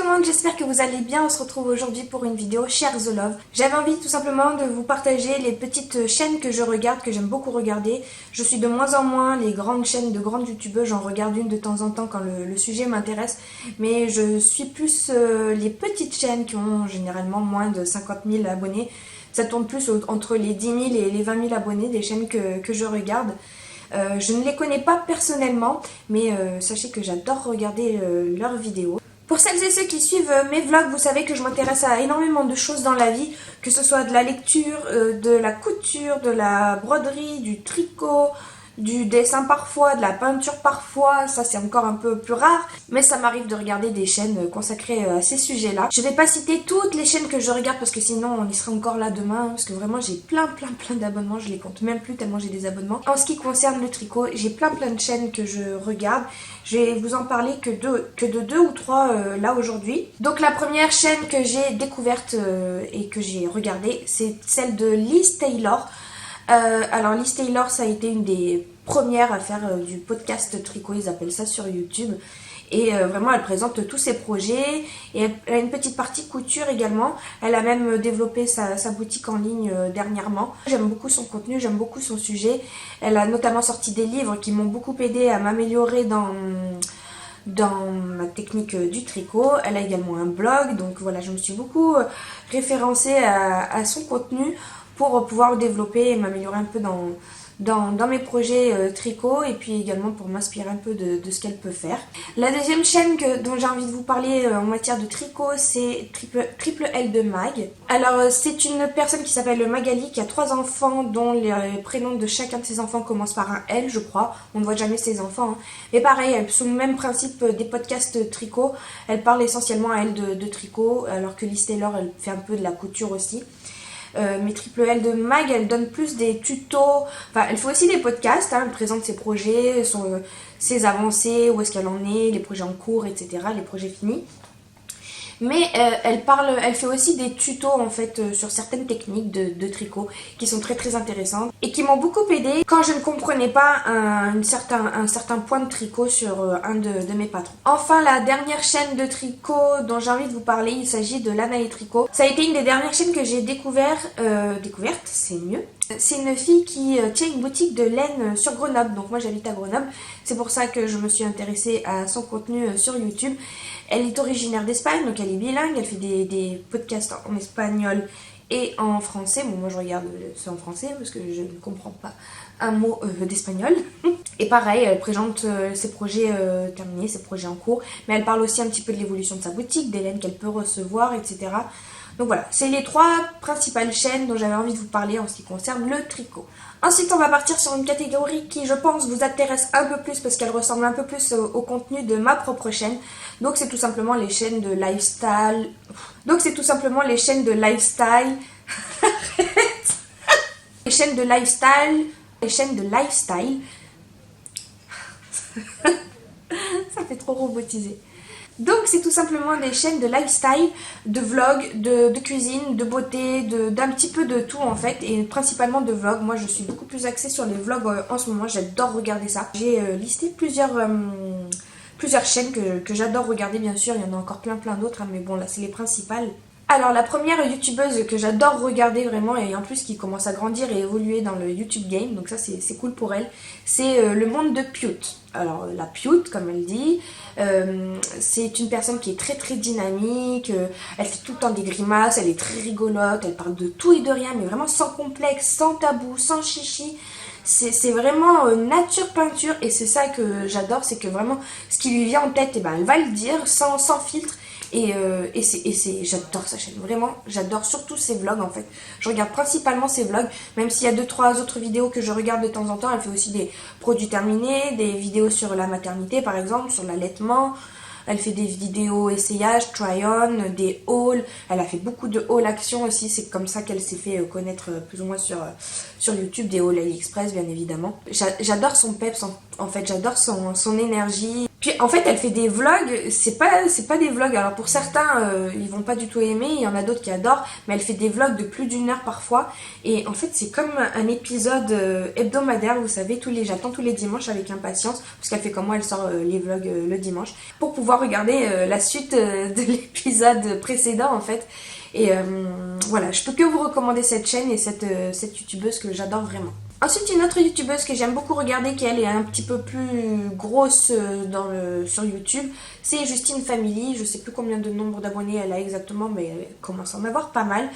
monde, j'espère que vous allez bien. On se retrouve aujourd'hui pour une vidéo Share the Love. J'avais envie tout simplement de vous partager les petites chaînes que je regarde, que j'aime beaucoup regarder. Je suis de moins en moins les grandes chaînes de grandes youtubeuses, j'en regarde une de temps en temps quand le sujet m'intéresse. Mais je suis plus les petites chaînes qui ont généralement moins de 50 000 abonnés. Ça tourne plus entre les 10 000 et les 20 000 abonnés des chaînes que je regarde. Je ne les connais pas personnellement, mais sachez que j'adore regarder leurs vidéos. Pour celles et ceux qui suivent mes vlogs, vous savez que je m'intéresse à énormément de choses dans la vie, que ce soit de la lecture, de la couture, de la broderie, du tricot, du dessin parfois, de la peinture parfois, ça c'est encore un peu plus rare, mais ça m'arrive de regarder des chaînes consacrées à ces sujets-là. Je vais pas citer toutes les chaînes que je regarde parce que sinon on y sera encore là demain, parce que vraiment j'ai plein d'abonnements, je les compte même plus tellement j'ai des abonnements. En ce qui concerne le tricot, j'ai plein de chaînes que je regarde. Je vais vous en parler que de deux ou trois là aujourd'hui. Donc la première chaîne que j'ai découverte et que j'ai regardée, c'est celle de Liz Taylor. Alors Liz Taylor, ça a été une des premières à faire du podcast tricot, ils appellent ça sur YouTube. Et vraiment elle présente tous ses projets et elle a une petite partie couture également. Elle a même développé sa boutique en ligne dernièrement. J'aime beaucoup son contenu, j'aime beaucoup son sujet. Elle a notamment sorti des livres qui m'ont beaucoup aidé à m'améliorer dans ma technique du tricot. Elle a également un blog, donc voilà, je me suis beaucoup référencée à son contenu pour pouvoir développer et m'améliorer un peu dans mes projets tricot et puis également pour m'inspirer un peu de ce qu'elle peut faire. La deuxième chaîne dont j'ai envie de vous parler en matière de tricot, c'est Triple L de Mag. Alors c'est une personne qui s'appelle Magali qui a 3 enfants dont les prénoms de chacun de ses enfants commencent par un L, je crois. On ne voit jamais ses enfants, hein. Mais pareil, sous le même principe des podcasts tricot, elle parle essentiellement à elle de tricot alors que Liz Taylor elle fait un peu de la couture aussi. Mais Triple L de Mag, elle donne plus des tutos, enfin elle fait aussi des podcasts, hein, elle présente ses projets, ses avancées, où est-ce qu'elle en est, les projets en cours, etc., les projets finis. Mais elle fait aussi des tutos en fait sur certaines techniques de tricot qui sont très intéressantes et qui m'ont beaucoup aidé quand je ne comprenais pas un certain point de tricot sur un de mes patrons. Enfin, la dernière chaîne de tricot dont j'ai envie de vous parler, il s'agit de Lana et Tricot. Ça a été une des dernières chaînes que j'ai découverte, c'est mieux. C'est une fille qui tient une boutique de laine sur Grenoble, donc moi j'habite à Grenoble, c'est pour ça que je me suis intéressée à son contenu sur YouTube. Elle est originaire d'Espagne, donc elle est bilingue, elle fait des podcasts en espagnol et en français. Bon, moi je regarde ça en français parce que je ne comprends pas un mot d'espagnol. Et pareil, elle présente ses projets terminés, ses projets en cours, mais elle parle aussi un petit peu de l'évolution de sa boutique, des laines qu'elle peut recevoir, etc. Donc voilà, c'est les 3 principales chaînes dont j'avais envie de vous parler en ce qui concerne le tricot. Ensuite, on va partir sur une catégorie qui, je pense, vous intéresse un peu plus parce qu'elle ressemble un peu plus au contenu de ma propre chaîne. Donc c'est tout simplement les chaînes de lifestyle. Arrête. Les chaînes de lifestyle. Ça fait trop robotisé. Donc c'est tout simplement des chaînes de lifestyle, de vlogs, de cuisine, de beauté, d'un petit peu de tout en fait, et principalement de vlogs. Moi je suis beaucoup plus axée sur les vlogs en ce moment, j'adore regarder ça. J'ai listé plusieurs chaînes que j'adore regarder, bien sûr, il y en a encore plein d'autres, hein, mais bon là c'est les principales. Alors la première youtubeuse que j'adore regarder vraiment et en plus qui commence à grandir et évoluer dans le YouTube game, donc ça c'est cool pour elle, c'est le monde de Pute. Alors la Pute comme elle dit, c'est une personne qui est très dynamique, elle fait tout le temps des grimaces, elle est très rigolote, elle parle de tout et de rien mais vraiment sans complexe, sans tabou, sans chichi. C'est vraiment nature peinture et c'est ça que j'adore, c'est que vraiment ce qui lui vient en tête, elle va le dire sans filtre. Et j'adore sa chaîne, vraiment, j'adore surtout ses vlogs en fait. Je regarde principalement ses vlogs, même s'il y a 2-3 autres vidéos que je regarde de temps en temps. Elle fait aussi des produits terminés, des vidéos sur la maternité par exemple, sur l'allaitement. Elle fait des vidéos essayages, try-on, des hauls. Elle a fait beaucoup de hauls action aussi. C'est comme ça qu'elle s'est fait connaître plus ou moins sur YouTube. Des hauls AliExpress, bien évidemment. J'adore son peps, en fait. J'adore son énergie. Puis en fait, elle fait des vlogs, c'est pas des vlogs. Alors pour certains, ils vont pas du tout aimer, il y en a d'autres qui adorent, mais elle fait des vlogs de plus d'1 heure parfois. Et en fait, c'est comme un épisode hebdomadaire, vous savez, j'attends tous les dimanches avec impatience, parce qu'elle fait comme moi, elle sort les vlogs le dimanche, pour pouvoir regarder la suite de l'épisode précédent en fait. Et voilà, je peux que vous recommander cette chaîne et cette youtubeuse que j'adore vraiment. Ensuite, une autre youtubeuse que j'aime beaucoup regarder, qui elle est un petit peu plus grosse sur YouTube, c'est Justine Family. Je sais plus combien de nombre d'abonnés elle a exactement, mais elle commence à en avoir pas mal.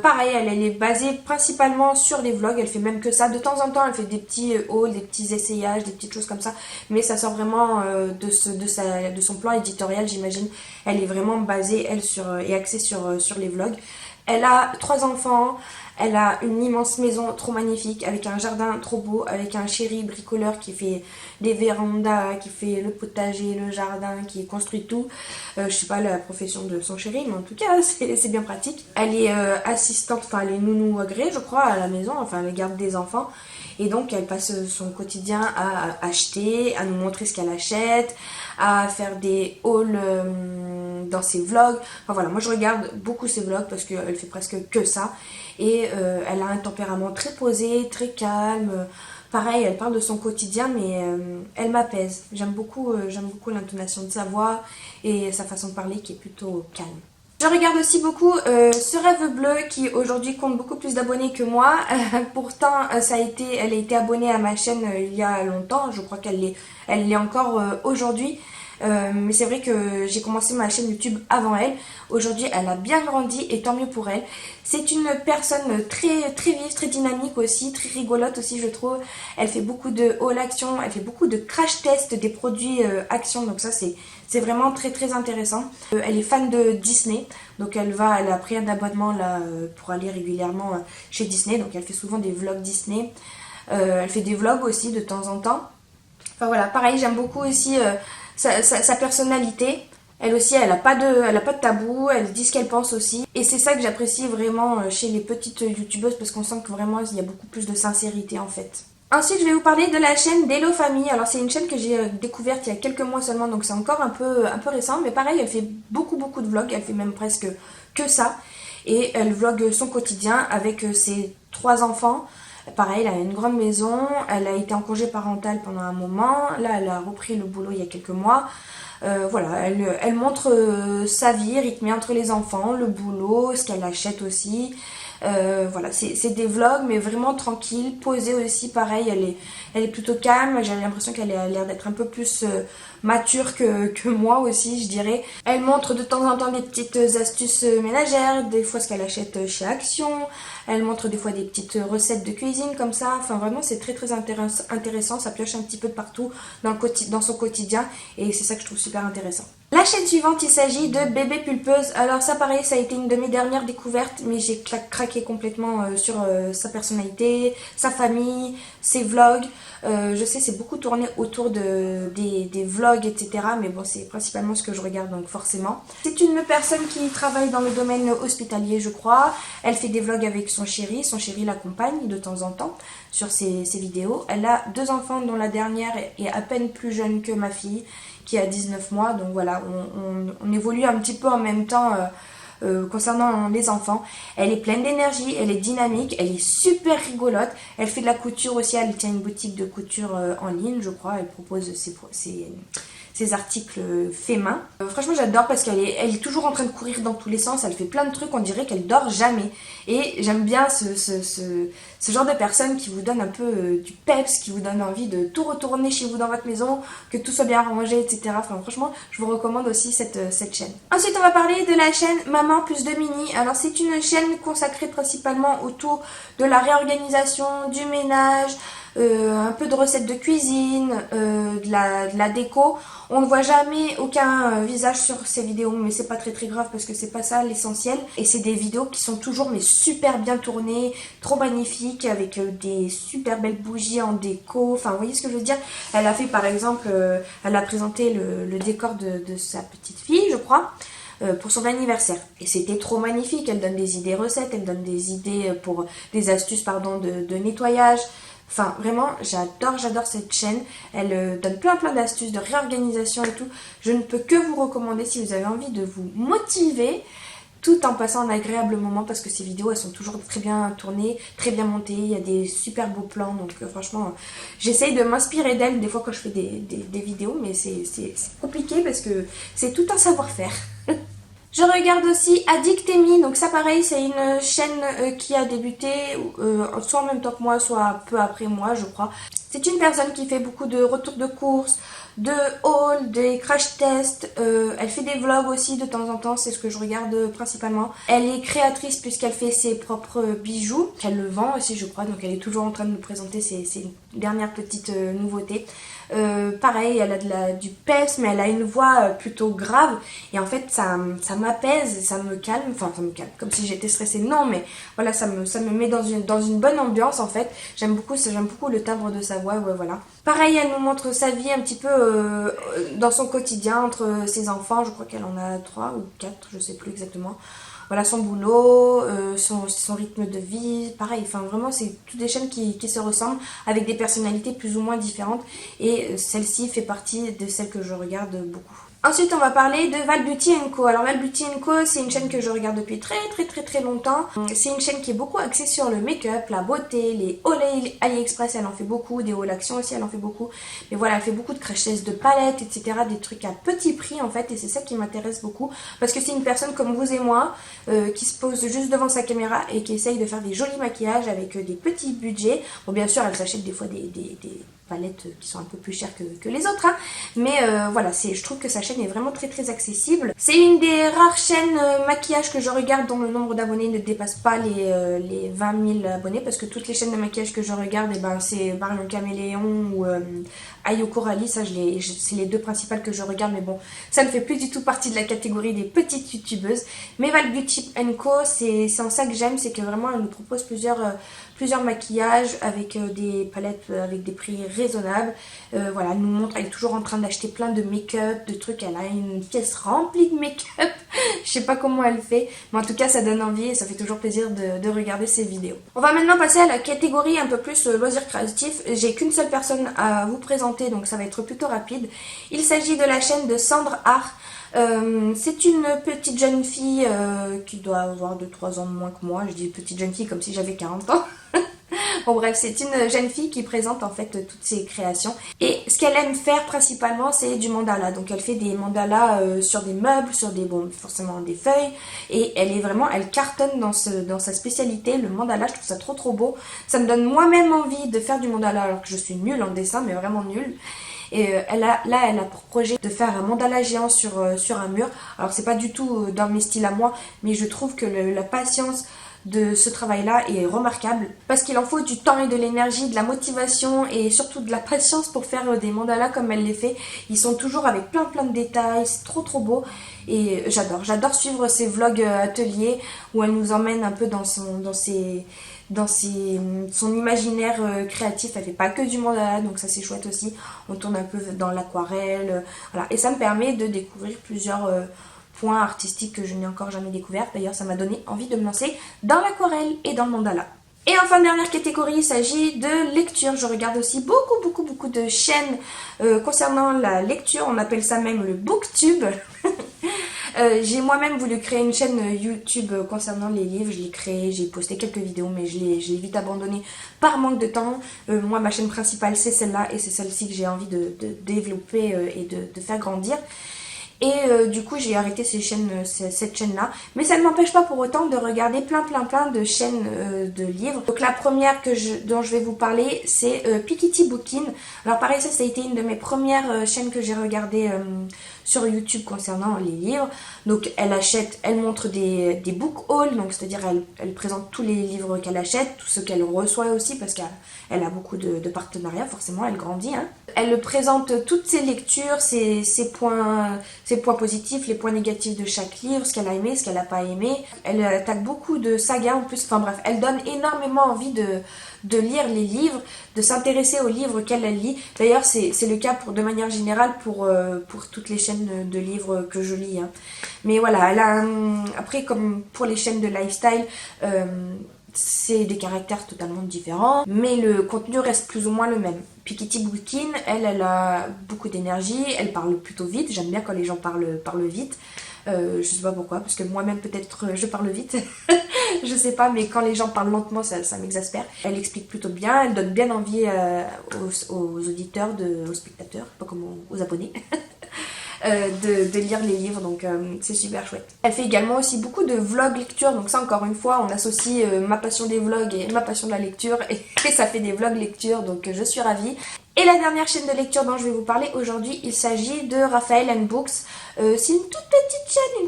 Pareil, elle est basée principalement sur les vlogs, elle fait même que ça. De temps en temps, elle fait des petits hauls, des petits essayages, des petites choses comme ça, mais ça sort vraiment de son plan éditorial, j'imagine. Elle est vraiment basée, elle, et axée sur les vlogs. Elle a 3 enfants, elle a une immense maison trop magnifique, avec un jardin trop beau, avec un chéri bricoleur qui fait les vérandas, qui fait le potager, le jardin, qui construit tout. Je sais pas la profession de son chéri, mais en tout cas, c'est bien pratique. Elle est assistante, enfin elle est nounou agréée, je crois, à la maison, enfin elle garde des enfants. Et donc elle passe son quotidien à acheter, à nous montrer ce qu'elle achète, à faire des hauls dans ses vlogs. Enfin voilà, moi je regarde beaucoup ses vlogs parce qu'elle fait presque que ça. Et elle a un tempérament très posé, très calme. Pareil, elle parle de son quotidien, mais elle m'apaise. J'aime beaucoup l'intonation de sa voix et sa façon de parler qui est plutôt calme. Je regarde aussi beaucoup Ce Rêve Bleu qui aujourd'hui compte beaucoup plus d'abonnés que moi. Pourtant, elle a été abonnée à ma chaîne il y a longtemps. Je crois elle l'est encore aujourd'hui. Mais c'est vrai que j'ai commencé ma chaîne YouTube avant elle. Aujourd'hui, elle a bien grandi et tant mieux pour elle. C'est une personne très, très vive, très dynamique aussi, très rigolote aussi, je trouve. Elle fait beaucoup de haul action, elle fait beaucoup de crash test des produits action. Donc ça, c'est vraiment très, très intéressant. Elle est fan de Disney. Donc elle a pris un abonnement là pour aller régulièrement chez Disney. Donc elle fait souvent des vlogs Disney. Elle fait des vlogs aussi de temps en temps. Enfin voilà, pareil, j'aime beaucoup aussi sa personnalité. Elle aussi, elle a pas de tabou, elle dit ce qu'elle pense aussi. Et c'est ça que j'apprécie vraiment chez les petites youtubeuses parce qu'on sent que vraiment il y a beaucoup plus de sincérité en fait. Ensuite, je vais vous parler de la chaîne d'Hello Family. Alors c'est une chaîne que j'ai découverte il y a quelques mois seulement, donc c'est encore un peu récent. Mais pareil, elle fait beaucoup de vlogs, elle fait même presque que ça. Et elle vlogue son quotidien avec ses 3 enfants. Pareil, elle a une grande maison, elle a été en congé parental pendant un moment, là elle a repris le boulot il y a quelques mois. Voilà, elle montre sa vie rythmée entre les enfants, le boulot, ce qu'elle achète aussi. Voilà, c'est des vlogs mais vraiment tranquilles, posés aussi, pareil, elle est plutôt calme, j'ai l'impression qu'elle a l'air d'être un peu plus mature que moi aussi, je dirais. Elle montre de temps en temps des petites astuces ménagères, des fois ce qu'elle achète chez Action, elle montre des fois des petites recettes de cuisine comme ça, enfin vraiment c'est très très intéressant, ça pioche un petit peu de partout dans son quotidien et c'est ça que je trouve super intéressant. La chaîne suivante, il s'agit de Bébé Pulpeuse. Alors ça pareil, ça a été une de mes dernières découvertes, mais j'ai craqué complètement sur sa personnalité, sa famille, ses vlogs. Je sais, c'est beaucoup tourné autour des vlogs, etc. Mais bon, c'est principalement ce que je regarde, donc forcément. C'est une personne qui travaille dans le domaine hospitalier, je crois. Elle fait des vlogs avec son chéri l'accompagne de temps en temps sur ses vidéos. Elle a 2 enfants, dont la dernière est à peine plus jeune que ma fille, qui a 19 mois. Donc voilà, on évolue un petit peu en même temps concernant les enfants. Elle est pleine d'énergie, elle est dynamique, elle est super rigolote. Elle fait de la couture aussi, elle tient une boutique de couture en ligne, je crois. Elle propose ses articles faits main. Franchement, j'adore parce qu'elle est toujours en train de courir dans tous les sens. Elle fait plein de trucs, on dirait qu'elle dort jamais. Et j'aime bien ce genre de personne qui vous donne un peu du peps, qui vous donne envie de tout retourner chez vous dans votre maison, que tout soit bien rangé, etc. Enfin, franchement, je vous recommande aussi cette chaîne. Ensuite, on va parler de la chaîne Maman plus de Mini. Alors, c'est une chaîne consacrée principalement autour de la réorganisation, du ménage, un peu de recettes de cuisine, de la déco. On ne voit jamais aucun visage sur ces vidéos, mais c'est pas très grave parce que c'est pas ça l'essentiel. Et c'est des vidéos qui sont toujours mais super bien tournées, trop magnifiques, avec des super belles bougies en déco. Enfin, vous voyez ce que je veux dire? Elle a fait par exemple, elle a présenté le décor de sa petite fille, je crois. Pour son anniversaire. Et c'était trop magnifique. Elle donne des idées recettes, elle donne des idées pour des astuces de nettoyage. Enfin, vraiment, j'adore cette chaîne. Elle donne plein d'astuces de réorganisation et tout. Je ne peux que vous recommander si vous avez envie de vous motiver tout en passant un agréable moment parce que ces vidéos, elles sont toujours très bien tournées, très bien montées. Il y a des super beaux plans. Donc franchement, j'essaye de m'inspirer d'elle des fois quand je fais des vidéos. Mais c'est compliqué parce que c'est tout un savoir-faire. Je regarde aussi Addictemi, donc ça pareil, c'est une chaîne qui a débuté soit en même temps que moi, soit peu après moi, je crois. C'est une personne qui fait beaucoup de retours de courses, de hauls, des crash tests. Elle fait des vlogs aussi de temps en temps, c'est ce que je regarde principalement. Elle est créatrice puisqu'elle fait ses propres bijoux, qu'elle le vend aussi je crois, donc elle est toujours en train de nous présenter ses dernières petites nouveautés. Pareil, elle a du peps, mais elle a une voix plutôt grave et en fait ça m'apaise, ça me calme, enfin ça me calme, comme si j'étais stressée, non mais voilà, ça me met dans une bonne ambiance en fait. J'aime beaucoup le timbre de sa voix, ouais, voilà. Pareil, elle nous montre sa vie un petit peu dans son quotidien entre ses enfants, je crois qu'elle en a 3 ou 4, je sais plus exactement. Voilà, son boulot, son rythme de vie, pareil, enfin vraiment c'est toutes des chaînes qui se ressemblent avec des personnalités plus ou moins différentes et celle-ci fait partie de celles que je regarde beaucoup. Ensuite, on va parler de Val Beauty Co. Alors Val Beauty Co, c'est une chaîne que je regarde depuis très longtemps. C'est une chaîne qui est beaucoup axée sur le make-up, la beauté, les hauls AliExpress, elle en fait beaucoup, des hauls Action aussi, elle en fait beaucoup. Mais voilà, elle fait beaucoup de crèches de palettes, etc. Des trucs à petit prix en fait, et c'est ça qui m'intéresse beaucoup. Parce que c'est une personne comme vous et moi, qui se pose juste devant sa caméra et qui essaye de faire des jolis maquillages avec des petits budgets. Bon, bien sûr, elle s'achète des fois des palettes qui sont un peu plus chères que les autres, hein. Mais voilà, je trouve que sa chaîne est vraiment très accessible. C'est une des rares chaînes maquillage que je regarde dont le nombre d'abonnés ne dépasse pas les 20 000 abonnés, parce que toutes les chaînes de maquillage que je regarde, eh ben, c'est Marion Caméléon ou Ayoko Rally, ça c'est les deux principales que je regarde, mais bon, ça ne fait plus du tout partie de la catégorie des petites youtubeuses. Mais Val Beauty Co, c'est en ça que j'aime, c'est que vraiment elle nous propose plusieurs maquillages avec des palettes avec des prix raisonnables. Voilà, elle nous montre, elle est toujours en train d'acheter plein de make-up, de trucs, elle a une pièce remplie de make-up. Je sais pas comment elle fait, mais en tout cas ça donne envie et ça fait toujours plaisir de regarder ses vidéos. On va maintenant passer à la catégorie un peu plus loisirs créatifs. J'ai qu'une seule personne à vous présenter, donc ça va être plutôt rapide. Il s'agit de la chaîne de Sandre Art. C'est une petite jeune fille qui doit avoir 2-3 ans de moins que moi. Je dis petite jeune fille comme si j'avais 40 ans. Bon bref, c'est une jeune fille qui présente en fait toutes ses créations. Et ce qu'elle aime faire principalement, c'est du mandala. Donc elle fait des mandalas sur des meubles, sur forcément des feuilles. Et elle cartonne dans sa spécialité, le mandala. Je trouve ça trop beau. Ça me donne moi-même envie de faire du mandala alors que je suis nulle en dessin, mais vraiment nulle. Et elle a pour projet de faire un mandala géant sur un mur. Alors c'est pas du tout dans mes styles à moi, mais je trouve que la patience de ce travail-là est remarquable parce qu'il en faut du temps et de l'énergie, de la motivation et surtout de la patience pour faire des mandalas comme elle les fait. Ils sont toujours avec plein de détails, c'est trop beau et j'adore suivre ces vlogs ateliers où elle nous emmène un peu dans son imaginaire créatif. Elle fait pas que du mandala, donc ça c'est chouette aussi. On tourne un peu dans l'aquarelle, voilà, et ça me permet de découvrir plusieurs points artistiques que je n'ai encore jamais découvert. D'ailleurs ça m'a donné envie de me lancer dans l'aquarelle et dans le mandala. Et enfin, dernière catégorie, il s'agit de lecture. Je regarde aussi beaucoup de chaînes concernant la lecture. On appelle ça même le booktube. J'ai moi-même voulu créer une chaîne YouTube concernant les livres. Je l'ai créée, j'ai posté quelques vidéos, mais je l'ai vite abandonnée par manque de temps. Moi, ma chaîne principale, c'est celle-là, et c'est celle-ci que j'ai envie de développer et de faire grandir. Et du coup j'ai arrêté cette chaîne là, mais ça ne m'empêche pas pour autant de regarder plein de chaînes de livres. Donc la première dont je vais vous parler, c'est Piketty Bookin. Alors pareil, ça a été une de mes premières chaînes que j'ai regardées sur YouTube concernant les livres. Donc elle montre des book hauls, donc c'est-à-dire elle présente tous les livres qu'elle achète, tout ce qu'elle reçoit aussi, parce qu'elle a beaucoup de partenariats, forcément elle grandit, hein. Elle présente toutes ses lectures, ses points positifs, les points négatifs de chaque livre, ce qu'elle a aimé, ce qu'elle n'a pas aimé. Elle attaque beaucoup de sagas en plus, enfin bref, elle donne énormément envie de lire les livres, de s'intéresser aux livres qu'elle lit. D'ailleurs c'est le cas de manière générale pour toutes les chaînes de livres que je lis, hein. Mais voilà, après comme pour les chaînes de lifestyle, c'est des caractères totalement différents, mais le contenu reste plus ou moins le même. Puis Kitty Bookin, elle a beaucoup d'énergie, elle parle plutôt vite, j'aime bien quand les gens parlent vite. Je sais pas pourquoi, parce que moi-même peut-être je parle vite, je sais pas, mais quand les gens parlent lentement, ça m'exaspère. Elle explique plutôt bien, elle donne bien envie aux auditeurs, aux spectateurs, pas comme aux abonnés. De lire les livres, donc c'est super chouette. Elle fait également aussi beaucoup de vlogs lecture, donc ça encore une fois on associe ma passion des vlogs et ma passion de la lecture et ça fait des vlogs lecture, donc je suis ravie. Et la dernière chaîne de lecture dont je vais vous parler aujourd'hui, il s'agit de Raphael and Books. C'est une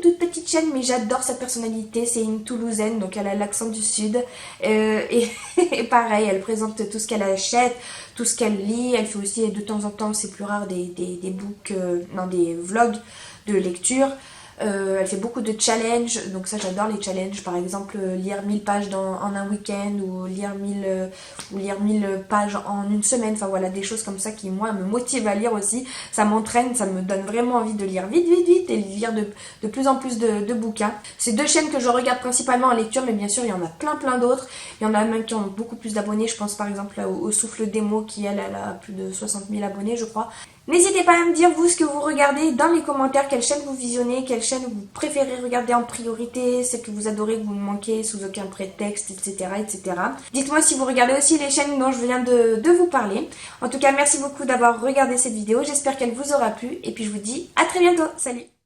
toute petite chaîne, mais j'adore sa personnalité. C'est une Toulousaine, donc elle a l'accent du sud. Et pareil, elle présente tout ce qu'elle achète, tout ce qu'elle lit. Elle fait aussi de temps en temps, c'est plus rare, des vlogs de lecture. Elle fait beaucoup de challenges, donc ça j'adore les challenges, par exemple lire 1000 pages en un week-end ou lire 1000 pages en une semaine, enfin voilà, des choses comme ça qui moi me motivent à lire aussi, ça m'entraîne, ça me donne vraiment envie de lire vite et lire de plus en plus de bouquins. C'est deux chaînes que je regarde principalement en lecture, mais bien sûr il y en a plein d'autres, il y en a même qui ont beaucoup plus d'abonnés, je pense par exemple au Souffle des mots qui elle a plus de 60 000 abonnés je crois. N'hésitez pas à me dire vous ce que vous regardez dans les commentaires, quelle chaîne vous visionnez, quelle chaîne vous préférez regarder en priorité, celle que vous adorez, que vous ne manquez sous aucun prétexte, etc. etc. Dites-moi si vous regardez aussi les chaînes dont je viens de vous parler. En tout cas, merci beaucoup d'avoir regardé cette vidéo, j'espère qu'elle vous aura plu et puis je vous dis à très bientôt, salut!